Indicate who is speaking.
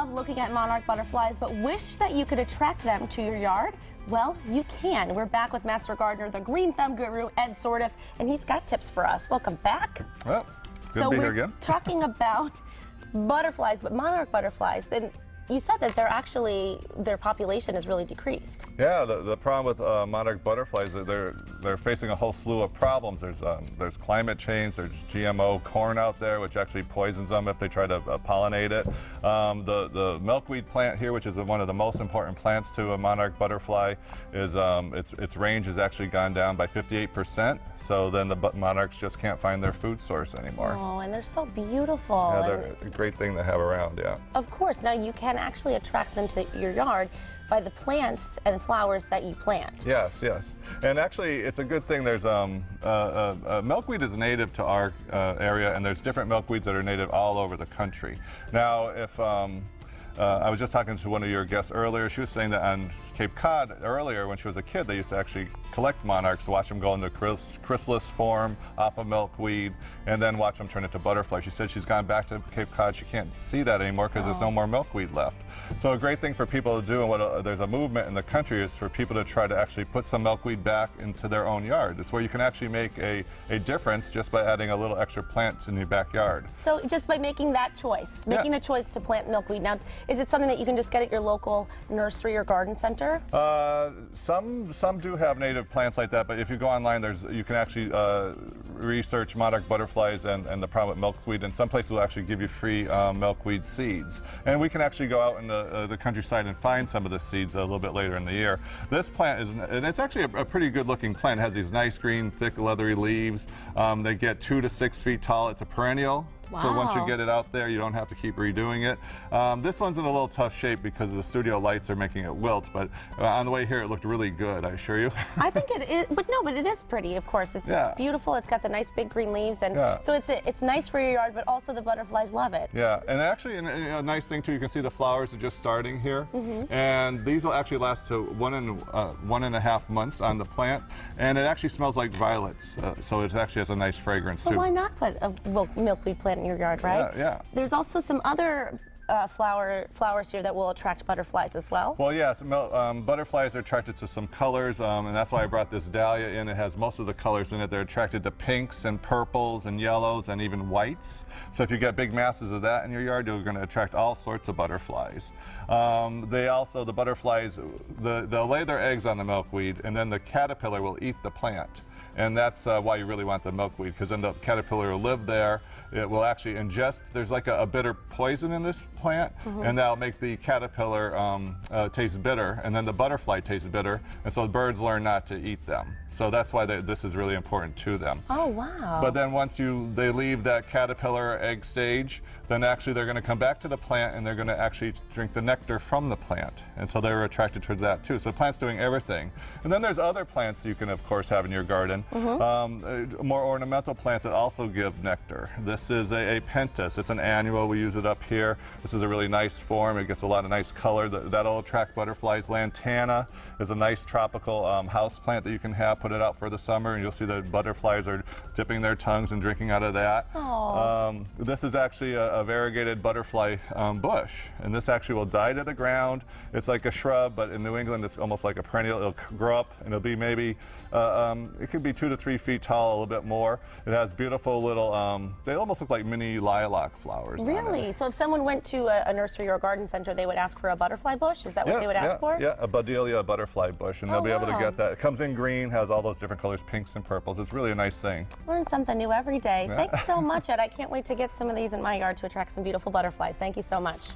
Speaker 1: love looking at monarch butterflies, but wish that you could attract them to your yard? Well, you can. We're back with Master Gardener, the Green Thumb Guru, Ed Sordiff, and he's got tips for us. Welcome back.
Speaker 2: Well, good to be here again.
Speaker 1: So we're talking about butterflies, but monarch butterflies. Then you said that their population has really decreased.
Speaker 2: Yeah, the problem with monarch butterflies is they're facing a whole slew of problems. There's climate change, there's GMO corn out there, which actually poisons them if they try to pollinate it. The milkweed plant here, which is one of the most important plants to a monarch butterfly, is its range has actually gone down by 58%. So then the monarchs just can't find their food source anymore.
Speaker 1: Oh, and they're so beautiful.
Speaker 2: Yeah, they're a great thing to have around, yeah.
Speaker 1: Of course. Now you can actually attract them to your yard by the plants and flowers that you plant.
Speaker 2: Yes, yes. And actually, it's a good thing. There's milkweed is native to our area, and there's different milkweeds that are native all over the country. Now, if I was just talking to one of your guests earlier. She was saying that on Cape Cod earlier, when she was a kid, they used to actually collect monarchs, watch them go into chrysalis form off of milkweed, and then watch them turn into butterflies. She said she's gone back to Cape Cod. She can't see that anymore because there's no more milkweed left. So a great thing for people to do, and there's a movement in the country, is for people to try to actually put some milkweed back into their own yard. It's where you can actually make a difference just by adding a little extra plant in your backyard.
Speaker 1: So just by making that choice, making the choice to plant milkweed. Now, is it something that you can just get at your local nursery or garden center?
Speaker 2: Some do have native plants like that, but if you go online, you can actually research monarch butterflies and the problem with milkweed, and some places will actually give you free milkweed seeds. And we can actually go out in the countryside and find some of the seeds a little bit later in the year. This plant and it's actually a pretty good looking plant. It has these nice green, thick, leathery leaves. They get 2 to 6 feet tall. It's a perennial.
Speaker 1: Wow.
Speaker 2: So once you get it out there, you don't have to keep redoing it. This one's in a little tough shape because the studio lights are making it wilt, but on the way here it looked really good, I assure you.
Speaker 1: I think it is, but it is pretty, of course. It's beautiful. It's got the nice big green leaves, and so it's nice for your yard, but also the butterflies love it.
Speaker 2: Yeah, and actually a nice thing too, you can see the flowers are just starting here, and these will actually last to 1.5 months on the plant, and it actually smells like violets, so it actually has a nice fragrance too.
Speaker 1: So why not put a milkweed plant in your yard, right?
Speaker 2: Yeah.
Speaker 1: There's also some other flowers here that will attract butterflies as well.
Speaker 2: Well, yes, butterflies are attracted to some colors, and that's why I brought this dahlia in. It has most of the colors in it. They're attracted to pinks and purples and yellows and even whites. So if you get big masses of that in your yard, you're going to attract all sorts of butterflies. The butterflies, they'll lay their eggs on the milkweed, and then the caterpillar will eat the plant. And that's why you really want the milkweed, because then the caterpillar will live there. It will actually ingest, there's like a bitter poison in this plant, and that'll make the caterpillar taste bitter, and then the butterfly tastes bitter, and so the birds learn not to eat them. So that's why this is really important to them.
Speaker 1: Oh, wow.
Speaker 2: But then once they leave that caterpillar egg stage, then actually they're going to come back to the plant, and they're going to actually drink the nectar from the plant. And so they're attracted to that too. So the plant's doing everything. And then there's other plants you can, of course, have in your garden. More ornamental plants that also give nectar. This is a pentas. It's an annual. We use it up here. This is a really nice form. It gets a lot of nice color. That'll attract butterflies. Lantana is a nice tropical house plant that you can have. Put it out for the summer, and you'll see the butterflies are dipping their tongues and drinking out of that. This is actually a variegated butterfly bush, and this actually will die to the ground. It's like a shrub, but in New England it's almost like a perennial. It'll grow up, and it'll be maybe it could be 2 to 3 feet tall, a little bit more. It has beautiful little they almost look like mini lilac flowers.
Speaker 1: Really? So if someone went to a nursery or a garden center, they would ask for a butterfly bush? Is that what they would ask for?
Speaker 2: Yeah, a buddleia butterfly bush, and they'll be able to get that. It comes in green, has all those different colors, pinks and purples. It's really a nice thing.
Speaker 1: Learn something new every day. Thanks so much, Ed. I can't wait to get some of these in my yard to attract some beautiful butterflies. Thank you so much.